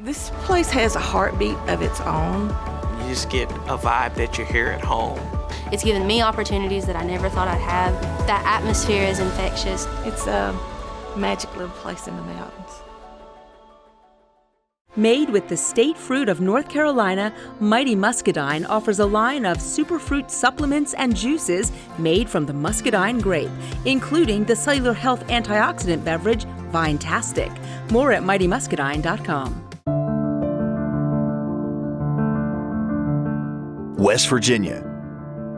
This place has a heartbeat of its own. You just get a vibe that you're here at home. It's given me opportunities that I never thought I'd have. That atmosphere is infectious. It's a magic little place in the mountains. Made with the state fruit of North Carolina, Mighty Muscadine offers a line of superfruit supplements and juices made from the muscadine grape, including the cellular health antioxidant beverage, Vinetastic. More at mightymuscadine.com. West Virginia,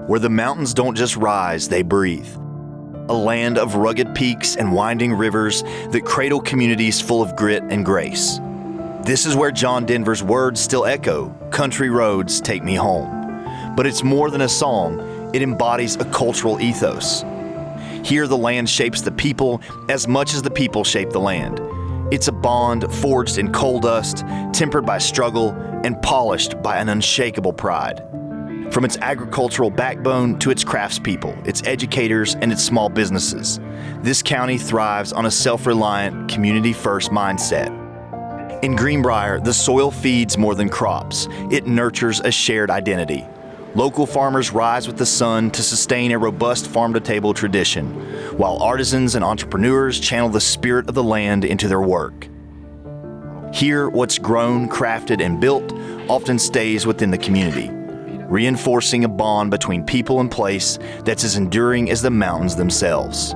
where the mountains don't just rise, they breathe. A land of rugged peaks and winding rivers that cradle communities full of grit and grace. This is where John Denver's words still echo, "Country roads take me home." But it's more than a song, it embodies a cultural ethos. Here the land shapes the people as much as the people shape the land. It's a bond forged in coal dust, tempered by struggle, and polished by an unshakable pride. From its agricultural backbone to its craftspeople, its educators, and its small businesses, this county thrives on a self-reliant, community-first mindset. In Greenbrier, the soil feeds more than crops. It nurtures a shared identity. Local farmers rise with the sun to sustain a robust farm-to-table tradition, while artisans and entrepreneurs channel the spirit of the land into their work. Here, what's grown, crafted, and built often stays within the community, reinforcing a bond between people and place that's as enduring as the mountains themselves.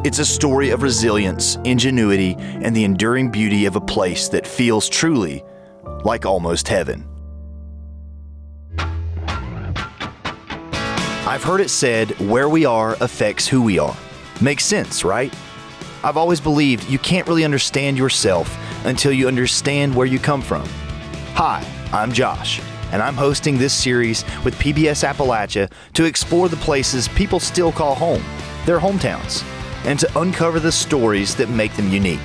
It's a story of resilience, ingenuity, and the enduring beauty of a place that feels truly like almost heaven. I've heard it said, where we are affects who we are. Makes sense, right? I've always believed you can't really understand yourself until you understand where you come from. Hi, I'm Josh, and I'm hosting this series with PBS Appalachia to explore the places people still call home, their hometowns, and to uncover the stories that make them unique.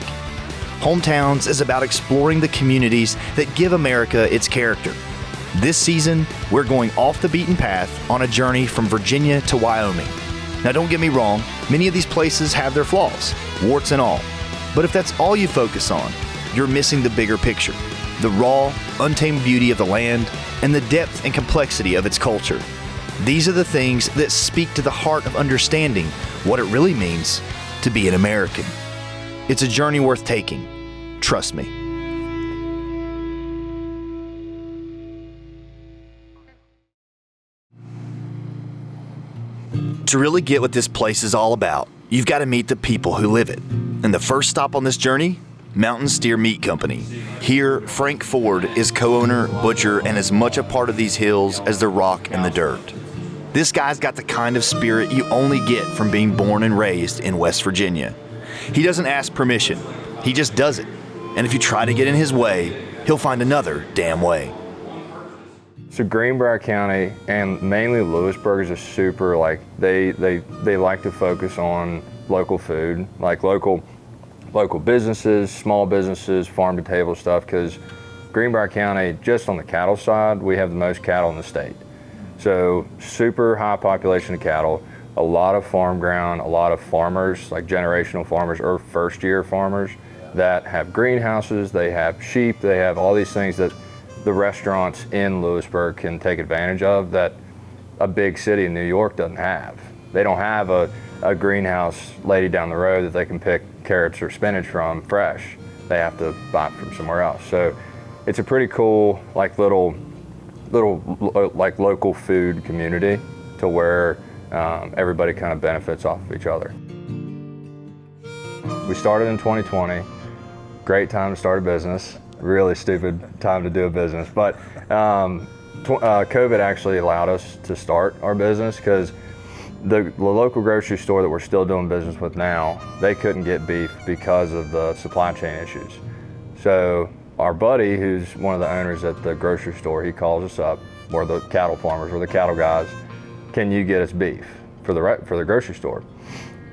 Hometowns is about exploring the communities that give America its character. This season, we're going off the beaten path on a journey from Virginia to Wyoming. Now don't get me wrong, many of these places have their flaws, warts and all. But if that's all you focus on, you're missing the bigger picture, the raw, untamed beauty of the land and the depth and complexity of its culture. These are the things that speak to the heart of understanding what it really means to be an American. It's a journey worth taking. Trust me. To really get what this place is all about, you've got to meet the people who live it. And the first stop on this journey? Mountain Steer Meat Company. Here, Frank Ford is co-owner, butcher, and as much a part of these hills as the rock and the dirt. This guy's got the kind of spirit you only get from being born and raised in West Virginia. He doesn't ask permission, he just does it. And if you try to get in his way, he'll find another damn way. So Greenbrier County and mainly Lewisburg is a super, they like to focus on local food, like local businesses, small businesses, farm to table stuff, because Greenbrier County, just on the cattle side, we have the most cattle in the state. So super high population of cattle, a lot of farm ground, a lot of farmers, like generational farmers or first year farmers that have greenhouses, they have sheep, they have all these things that the restaurants in Lewisburg can take advantage of that a big city in New York doesn't have. They don't have a greenhouse lady down the road that they can pick carrots or spinach from fresh. They have to buy it from somewhere else. So it's a pretty cool, little local food community to where everybody kind of benefits off of each other. We started in 2020. Great time to start a business. Really stupid time to do a business, but COVID actually allowed us to start our business because the local grocery store that we're still doing business with now, they couldn't get beef because of the supply chain issues. So our buddy, who's one of the owners at the grocery store, he calls us up. We're the cattle farmers, we're the cattle guys. Can you get us beef for the grocery store?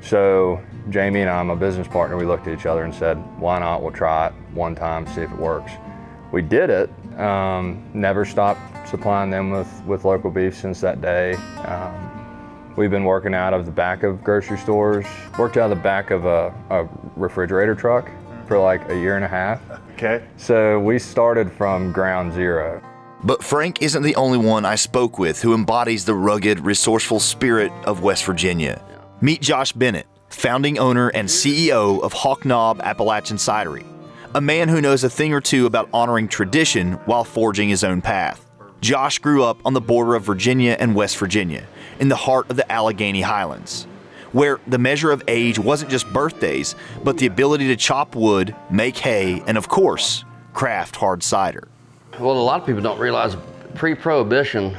So Jamie and I, my business partner, we looked at each other and said, why not? We'll try it one time, see if it works. We did it. Never stopped supplying them with local beef since that day. We've been working out of the back of grocery stores, worked out of the back of a refrigerator truck for like a year and a half. Okay. So we started from ground zero. But Frank isn't the only one I spoke with who embodies the rugged, resourceful spirit of West Virginia. Meet Josh Bennett, founding owner and CEO of Hawk Knob Appalachian Cidery, a man who knows a thing or two about honoring tradition while forging his own path. Josh grew up on the border of Virginia and West Virginia, in the heart of the Allegheny Highlands, where the measure of age wasn't just birthdays, but the ability to chop wood, make hay, and of course, craft hard cider. Well, a lot of people don't realize pre-Prohibition,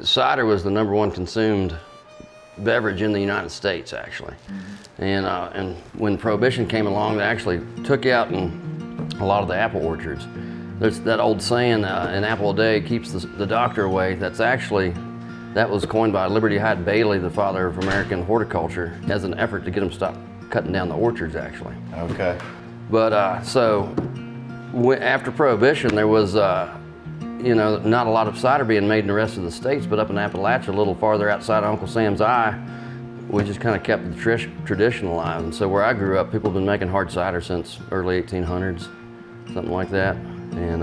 cider was the #1 consumed beverage in the United States, actually. And when Prohibition came along, they actually took out a lot of the apple orchards. There's that old saying, an apple a day keeps the doctor away. That was coined by Liberty Hyde Bailey, the father of American horticulture, as an effort to get them to stop cutting down the orchards, actually. Okay. But after Prohibition, there was, not a lot of cider being made in the rest of the states, but up in Appalachia, a little farther outside Uncle Sam's eye, we just kind of kept the tradition alive. And so where I grew up, people have been making hard cider since early 1800s, something like that. And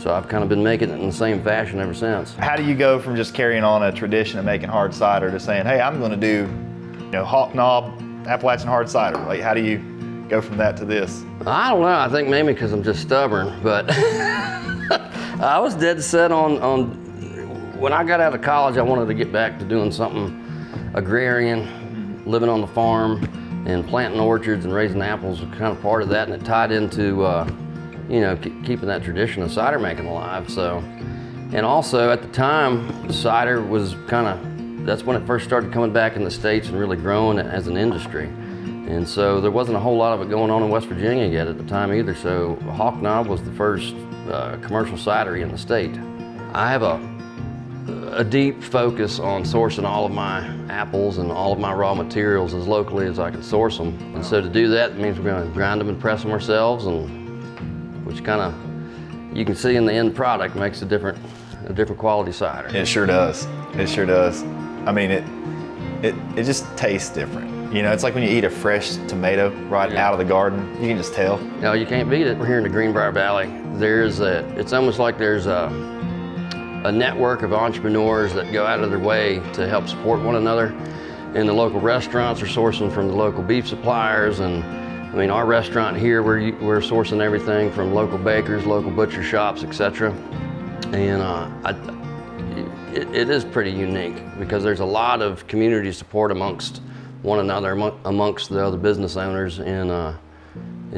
so I've kind of been making it in the same fashion ever since. How do you go from just carrying on a tradition of making hard cider to saying, hey, I'm going to do, Hawk Knob Appalachian hard cider? Like, how do you go from that to this? I don't know. I think maybe because I'm just stubborn, but I was dead set on when I got out of college, I wanted to get back to doing something agrarian, living on the farm and planting orchards and raising apples was kind of part of that, and it tied into keeping that tradition of cider making alive. So, and also at the time, cider was that's when it first started coming back in the States and really growing as an industry. And so there wasn't a whole lot of it going on in West Virginia yet at the time either. So Hawk Knob was the first commercial cidery in the state. I have a deep focus on sourcing all of my apples and all of my raw materials as locally as I can source them. And so to do that, it means we're going to grind them and press them ourselves, and which kind of, you can see in the end product, makes a different quality cider. It sure does. It sure does. I mean, it just tastes different. It's like when you eat a fresh tomato right out of the garden, you can just tell. No, you can't beat it. We're here in the Greenbrier Valley. It's almost like there's a network of entrepreneurs that go out of their way to help support one another. And the local restaurants are sourcing from the local beef suppliers, and I mean, our restaurant here, we're sourcing everything from local bakers, local butcher shops, etc. And it is pretty unique because there's a lot of community support amongst one another, amongst the other business owners, and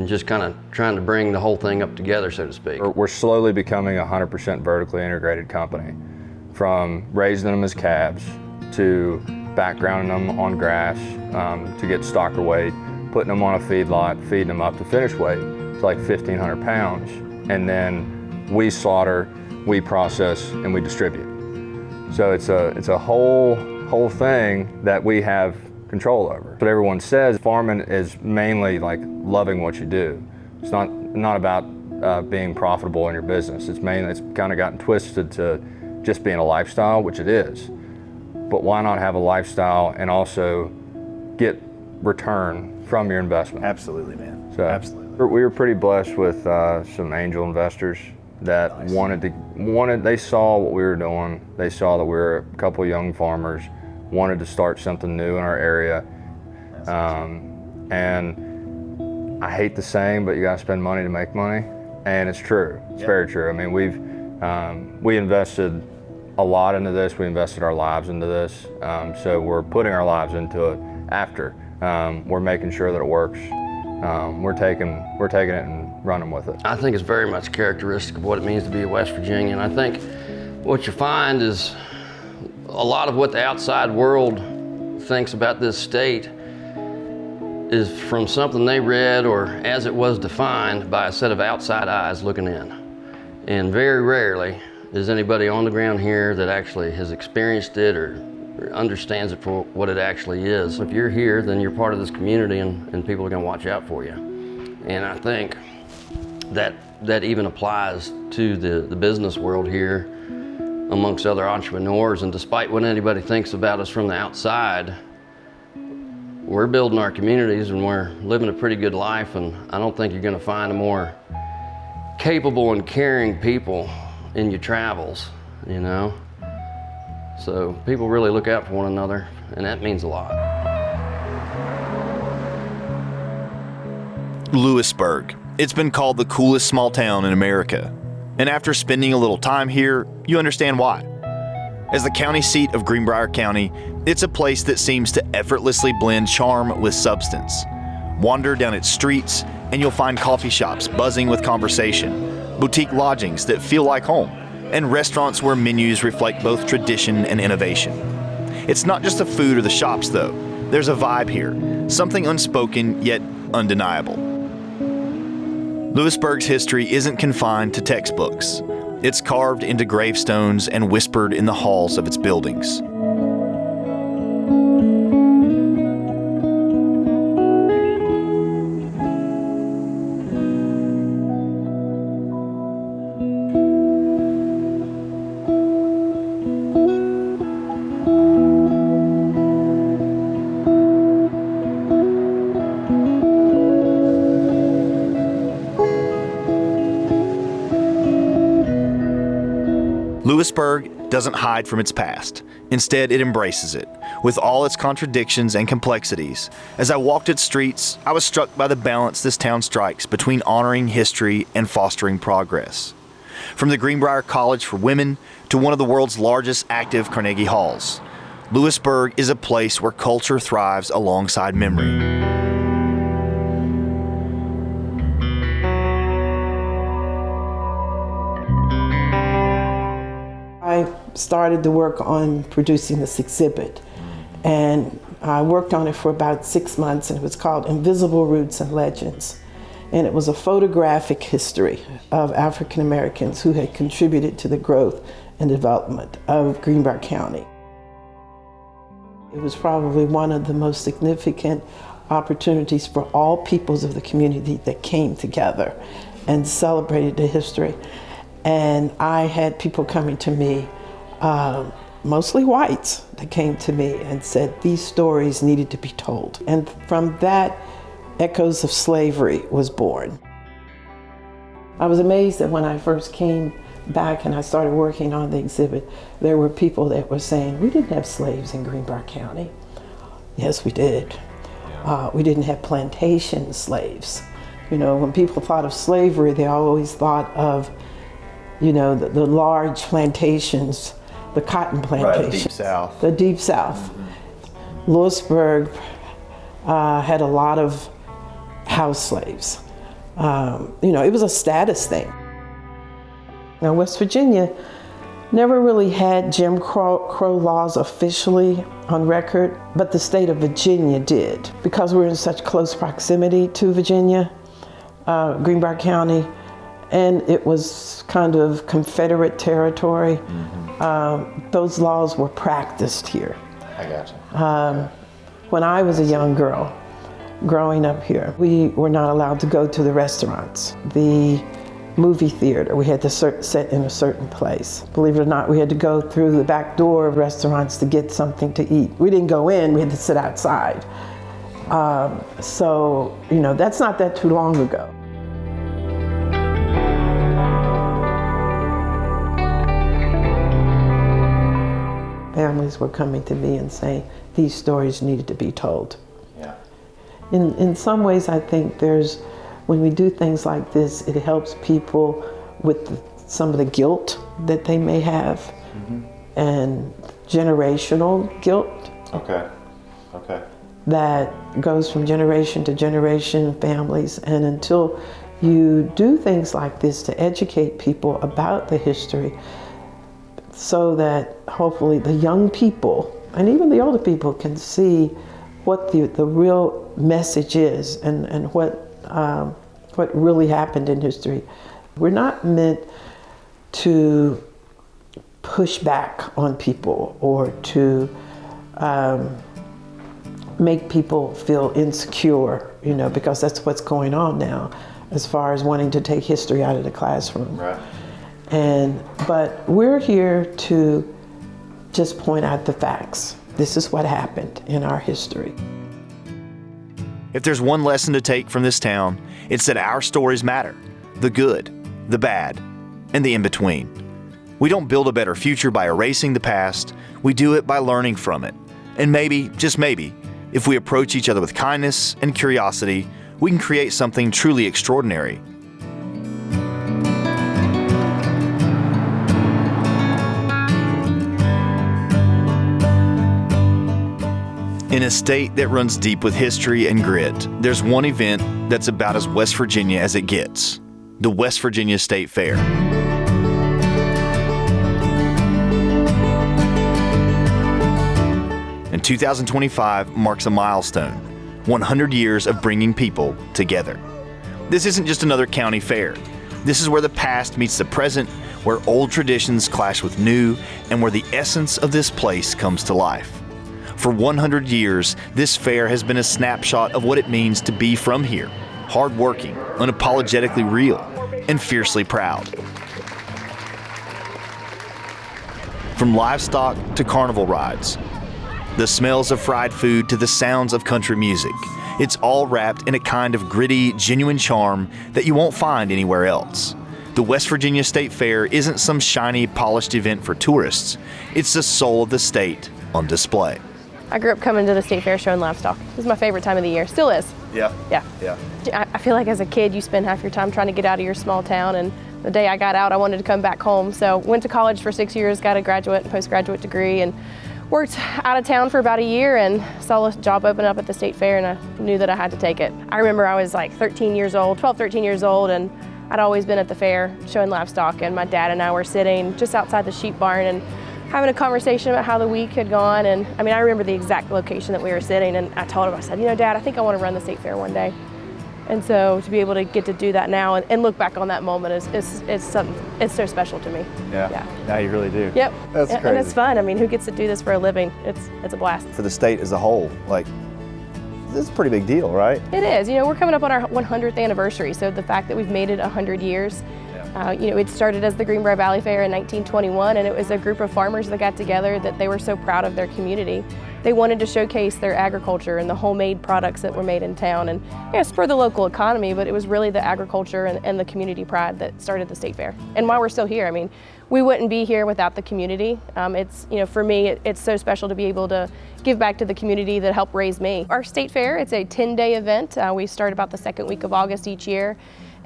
just kind of trying to bring the whole thing up together, so to speak. We're slowly becoming a 100% vertically integrated company, from raising them as calves to backgrounding them on grass to get stocker weight, putting them on a feedlot, feeding them up to finish weight. It's like 1,500 pounds. And then we slaughter, we process, and we distribute. So it's a whole thing that we have control over. But everyone says farming is mainly like loving what you do. It's not about being profitable in your business. It's kind of gotten twisted to just being a lifestyle, which it is. But why not have a lifestyle and also get return from your investment? Absolutely, man. So absolutely. We were pretty blessed with some angel investors that they saw what we were doing. They saw that we were a couple young farmers, wanted to start something new in our area. And I hate the saying, but you gotta spend money to make money. And it's true, it's very true. I mean, we invested a lot into this. We invested our lives into this. So we're putting our lives into it after. We're making sure that it works. We're taking it and running with it. I think it's very much characteristic of what it means to be a West Virginian. I think what you find is a lot of what the outside world thinks about this state is from something they read or as it was defined by a set of outside eyes looking in. And very rarely is anybody on the ground here that actually has experienced it or understands it for what it actually is. If you're here, then you're part of this community, and people are going to watch out for you. And I think that even applies to the business world here amongst other entrepreneurs. And despite what anybody thinks about us from the outside, we're building our communities and we're living a pretty good life, and I don't think you're going to find a more capable and caring people in your travels, you know? So people really look out for one another, and that means a lot. Lewisburg. It's been called the coolest small town in America. And after spending a little time here, you understand why. As the county seat of Greenbrier County, it's a place that seems to effortlessly blend charm with substance. Wander down its streets, and you'll find coffee shops buzzing with conversation, boutique lodgings that feel like home, and restaurants where menus reflect both tradition and innovation. It's not just the food or the shops, though. There's a vibe here, something unspoken yet undeniable. Lewisburg's history isn't confined to textbooks. It's carved into gravestones and whispered in the halls of its buildings. Lewisburg doesn't hide from its past. Instead, it embraces it, with all its contradictions and complexities. As I walked its streets, I was struck by the balance this town strikes between honoring history and fostering progress. From the Greenbrier College for Women to one of the world's largest active Carnegie Halls, Lewisburg is a place where culture thrives alongside memory. I started to work on producing this exhibit, and I worked on it for about 6 months, and it was called Invisible Roots and Legends. And it was a photographic history of African Americans who had contributed to the growth and development of Greenbrier County. It was probably one of the most significant opportunities for all peoples of the community that came together and celebrated the history. And I had people coming to me, mostly whites, that came to me and said these stories needed to be told. And from that, Echoes of Slavery was born. I was amazed that when I first came back and I started working on the exhibit, there were people that were saying, we didn't have slaves in Greenbrier County. Yes, we did. We didn't have plantation slaves. You know, when people thought of slavery, they always thought of, you know, the large plantations, the cotton plantations. Right, the Deep South. The Deep South. Lewisburg had a lot of house slaves. You know, it was a status thing. Now, West Virginia never really had Jim Crow laws officially on record, but the state of Virginia did. Because we're in such close proximity to Virginia, Greenbrier County, and it was kind of Confederate territory. Those laws were practiced here. I gotcha. When I was a young girl, growing up here, we were not allowed to go to the restaurants. The movie theater, we had to sit in a certain place. Believe it or not, we had to go through the back door of restaurants to get something to eat. We didn't go in, we had to sit outside. So, you know, that's not that too long ago. Families were coming to me and saying these stories needed to be told. Yeah. In some ways, I think when we do things like this, it helps people with some of the guilt that they may have, and generational guilt. Okay. Okay. That goes from generation to generation in families, and until you do things like this to educate people about the history, so that hopefully the young people and even the older people can see what the real message is and what really happened in history. We're not meant to push back on people or to make people insecure, you know, because that's what's going on now as far as wanting to take history out of the classroom. Right. But we're here to just point out the facts. This is what happened in our history. If there's one lesson to take from this town, it's that our stories matter. The good, the bad, and the in-between. We don't build a better future by erasing the past. We do it by learning from it. And maybe, just maybe, if we approach each other with kindness and curiosity, we can create something truly extraordinary. In a state that runs deep with history and grit, there's one event that's about as West Virginia as it gets: the West Virginia State Fair. And 2025 marks a milestone, 100 years of bringing people together. This isn't just another county fair. This is where the past meets the present, where old traditions clash with new, and where the essence of this place comes to life. For 100 years, this fair has been a snapshot of what it means to be from here, hardworking, unapologetically real, and fiercely proud. From livestock to carnival rides, the smells of fried food to the sounds of country music, it's all wrapped in a kind of gritty, genuine charm that you won't find anywhere else. The West Virginia State Fair isn't some shiny, polished event for tourists. It's the soul of the state on display. I grew up coming to the state fair showing livestock. It was my favorite time of the year. Still is. Yeah. Yeah. I feel like as a kid, you spend half your time trying to get out of your small town, and the day I got out, I wanted to come back home. So went to college for 6 years, got a graduate and postgraduate degree, and worked out of town for about a year and saw a job open up at the state fair, and I knew that I had to take it. I remember I was like 13 years old, and I'd always been at the fair showing livestock, and my dad and I were sitting just outside the sheep barn and having a conversation about how the week had gone. And I mean, I remember the exact location that we were sitting, and I told him, I said, you know, Dad, I think I want to run the state fair one day. And so to be able to get to do that now and look back on that moment is something, it's so special to me. Yeah. Now you really do. Yep. That's crazy. And it's fun. I mean, who gets to do this for a living? It's a blast. For the state as a whole, like, this is a pretty big deal, right? It is. You know, we're coming up on our 100th anniversary, so the fact that we've made it 100 years, you know, it started as the Greenbrier Valley Fair in 1921, and it was a group of farmers that got together that they were so proud of their community. They wanted to showcase their agriculture and the homemade products that were made in town, and spur the local economy, but it was really the agriculture and the community pride that started the state fair. And while we're still here, I mean, we wouldn't be here without the community. It's, you know, for me, it's so special to be able to give back to the community that helped raise me. Our state fair, it's a 10-day event. We start about the second week of August each year.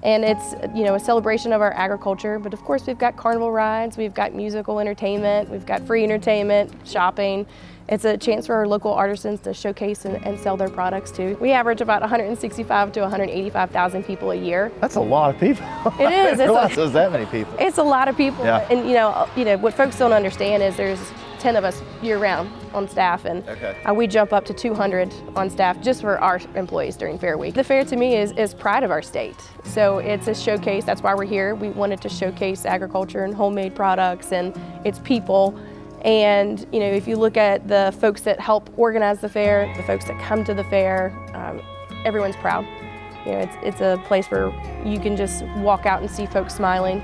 And it's, you know, a celebration of our agriculture, but of course we've got carnival rides, we've got musical entertainment, we've got free entertainment, shopping. It's a chance for our local artisans to showcase and sell their products too. We average about 165 to 185,000 people a year. That's a lot of people. It is. There's that many people. It's a lot of people. Yeah. And you know what folks don't understand is there's 10 of us year-round on staff, and we jump up to 200 on staff just for our employees during Fair Week. The fair to me is pride of our state. So it's a showcase. That's why we're here. We wanted to showcase agriculture and homemade products and its people. And you know, if you look at the folks that help organize the fair, the folks that come to the fair, everyone's proud. You know, it's a place where you can just walk out and see folks smiling.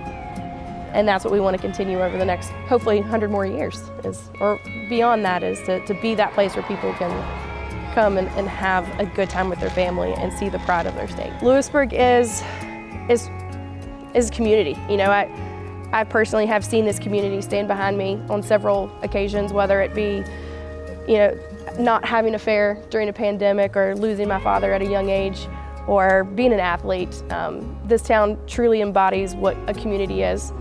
And that's what we want to continue over the next, hopefully, 100 more years, or beyond that, is to be that place where people can come and have a good time with their family and see the pride of their state. Lewisburg is community. You know, I personally have seen this community stand behind me on several occasions, whether it be, you know, not having a fair during a pandemic or losing my father at a young age, or being an athlete. This town truly embodies what a community is.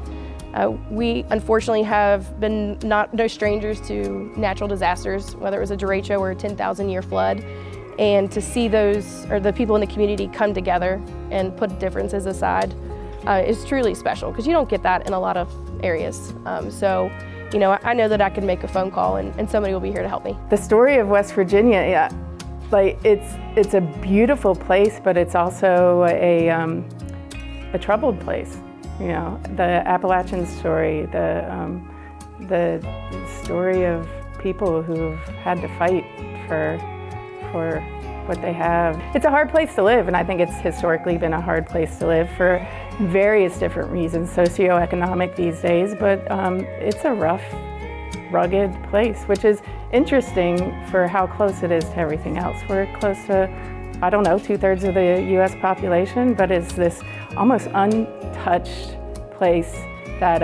We unfortunately have been no strangers to natural disasters, whether it was a derecho or a 10,000-year flood. And to see those, or the people in the community, come together and put differences aside is truly special, because you don't get that in a lot of areas. So, you know, I know that I can make a phone call and somebody will be here to help me. The story of West Virginia, like it's a beautiful place, but it's also a troubled place. You know, the Appalachian story, the story of people who've had to fight for what they have. It's a hard place to live, and I think it's historically been a hard place to live for various different reasons, socioeconomic these days, but it's a rough, rugged place, which is interesting for how close it is to everything else. We're close to I don't know, 2/3 of the US population, but it's this almost untouched place that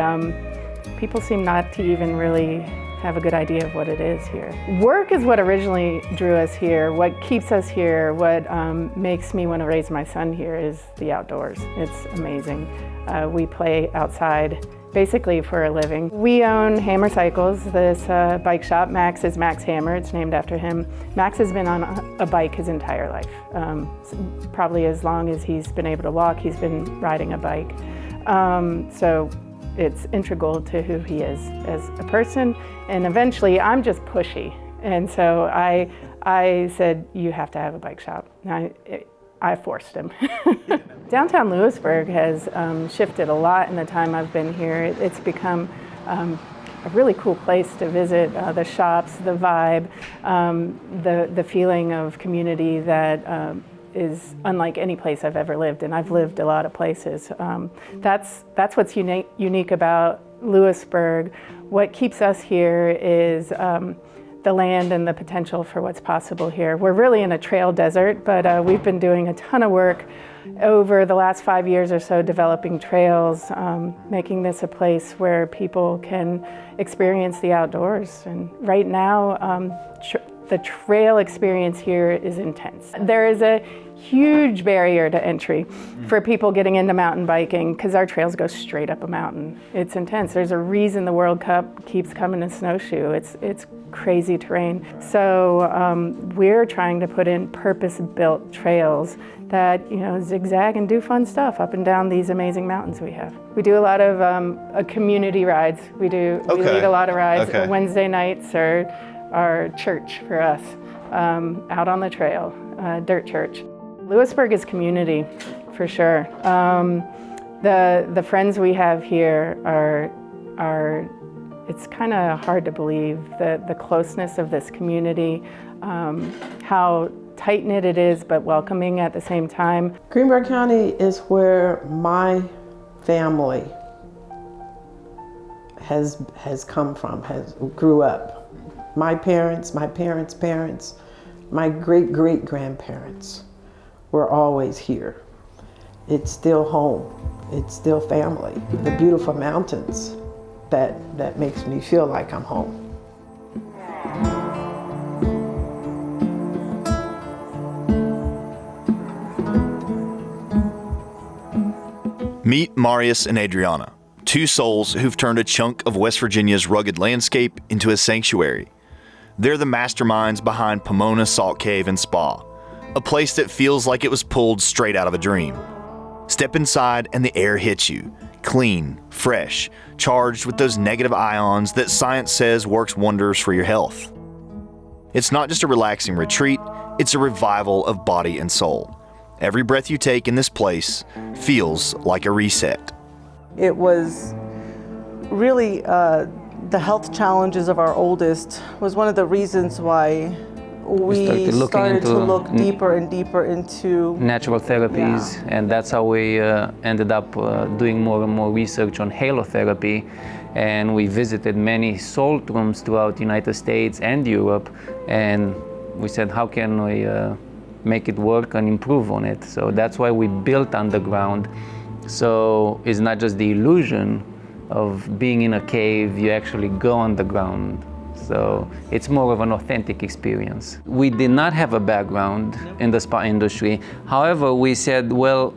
people seem not to even really have a good idea of what it is here. Work is what originally drew us here. What keeps us here, what makes me want to raise my son here is the outdoors. It's amazing. We play outside basically for a living. We own Hammer Cycles, this bike shop. Max is Max Hammer, it's named after him. Max has been on a bike his entire life. Probably as long as he's been able to walk, he's been riding a bike. So it's integral to who he is as a person, and eventually I'm just pushy. And so I said, you have to have a bike shop. And I forced him. Downtown Lewisburg has shifted a lot in the time I've been here. It's become a really cool place to visit. The shops, the vibe, the feeling of community that is unlike any place I've ever lived, and I've lived a lot of places. That's what's unique about Lewisburg. What keeps us here is the land and the potential for what's possible here. We're really in a trail desert, but we've been doing a ton of work over the last 5 years or so developing trails, making this a place where people can experience the outdoors. And right now, the trail experience here is intense. There is a huge barrier to entry for people getting into mountain biking because our trails go straight up a mountain. It's intense. There's a reason the World Cup keeps coming to snowshoe. It's crazy terrain. So we're trying to put in purpose-built trails that zigzag and do fun stuff up and down these amazing mountains we have. We do a lot of community rides. We lead a lot of rides. Okay. Wednesday nights are church for us, out on the trail, dirt church. Lewisburg is community, for sure. The friends we have here are it's kind of hard to believe the closeness of this community, how tight-knit it is, but welcoming at the same time. Greenbrier County is where my family has come from, grew up. My parents, parents, my great-great-grandparents were always here. It's still home. It's still family. The beautiful mountains that makes me feel like I'm home. Meet Marius and Adriana, two souls who've turned a chunk of West Virginia's rugged landscape into a sanctuary. They're the masterminds behind Pomona Salt Cave and Spa, a place that feels like it was pulled straight out of a dream. Step inside and the air hits you, clean, fresh, charged with those negative ions that science says works wonders for your health. It's not just a relaxing retreat, it's a revival of body and soul. Every breath you take in this place feels like a reset. It was really the health challenges of our oldest was one of the reasons why we started to look deeper and deeper into natural therapies, and that's how we ended up doing more and more research on halotherapy. And we visited many salt rooms throughout the United States and Europe, and we said, how can we make it work and improve on it? So that's why we built underground. So it's not just the illusion of being in a cave, you actually go underground. So it's more of an authentic experience. We did not have a background in the spa industry. However, we said, well,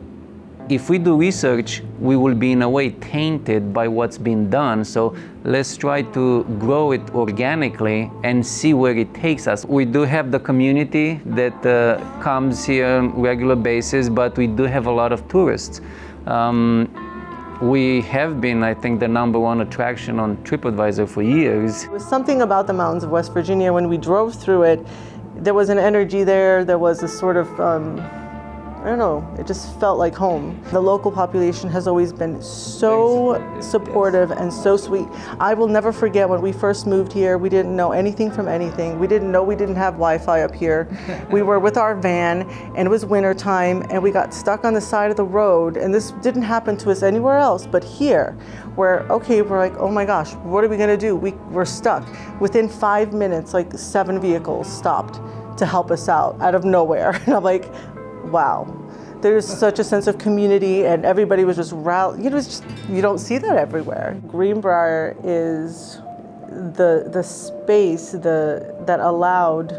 if we do research, we will be in a way tainted by what's been done. So let's try to grow it organically and see where it takes us. We do have the community that comes here on a regular basis, but we do have a lot of tourists. We have been, I think, the #1 attraction on TripAdvisor for years. There was something about the mountains of West Virginia. When we drove through it, there was an energy there. There was a sort of, I don't know, it just felt like home. The local population has always been so supportive and so sweet. I will never forget when we first moved here, we didn't know anything from anything. We didn't know we didn't have Wi-Fi up here. We were with our van and it was winter time and we got stuck on the side of the road, and this didn't happen to us anywhere else but here, where, okay, we're like, oh my gosh, what are we gonna do? We're stuck. Within 5 minutes, like 7 vehicles stopped to help us out of nowhere. And I'm like, wow. There's such a sense of community, and everybody was just rallying. It was just, you don't see that everywhere. Greenbrier is the space that allowed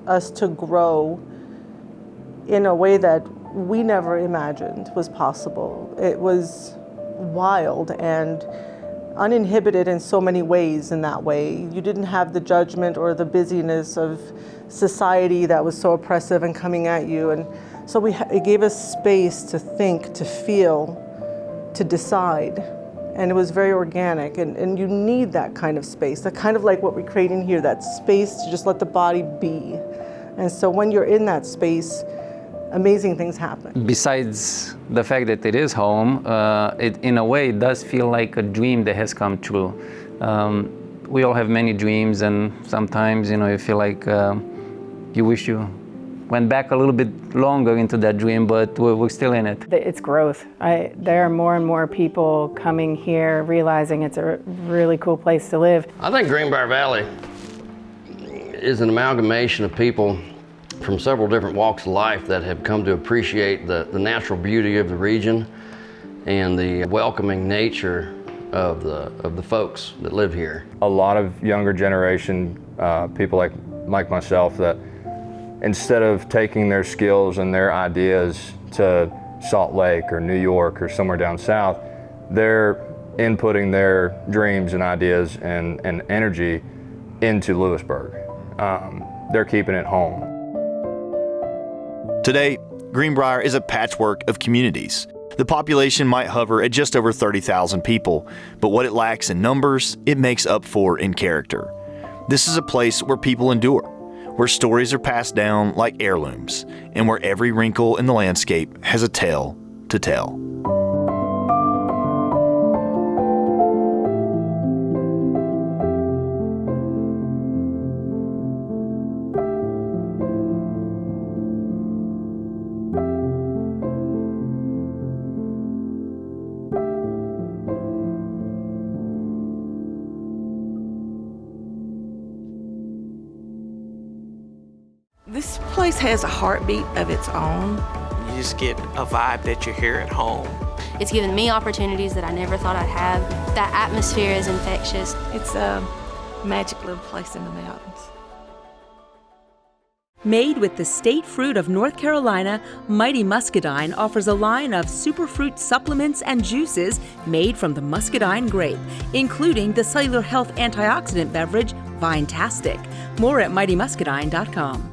us to grow in a way that we never imagined was possible. It was wild and uninhibited in so many ways in that way. You didn't have the judgment or the busyness of society that was so oppressive and coming at you. And so it gave us space to think, to feel, to decide. And it was very organic. And you need that kind of space, that kind of like what we're creating here, that space to just let the body be. And so when you're in that space, amazing things happen. Besides the fact that it is home, it in a way does feel like a dream that has come true. We all have many dreams, and sometimes you feel like you wish you went back a little bit longer into that dream, but we're still in it. It's growth. There are more and more people coming here, realizing it's a really cool place to live. I think Greenbrier Valley is an amalgamation of people from several different walks of life that have come to appreciate the natural beauty of the region and the welcoming nature of the folks that live here. A lot of younger generation people like myself that instead of taking their skills and their ideas to Salt Lake or New York or somewhere down south, they're inputting their dreams and ideas and energy into Lewisburg. They're keeping it home. Today, Greenbrier is a patchwork of communities. The population might hover at just over 30,000 people, but what it lacks in numbers, it makes up for in character. This is a place where people endure, where stories are passed down like heirlooms, and where every wrinkle in the landscape has a tale to tell. This place has a heartbeat of its own. You just get a vibe that you're here at home. It's given me opportunities that I never thought I'd have. That atmosphere is infectious. It's a magic little place in the mountains. Made with the state fruit of North Carolina, Mighty Muscadine offers a line of superfruit supplements and juices made from the muscadine grape, including the cellular health antioxidant beverage, Vinetastic. More at mightymuscadine.com.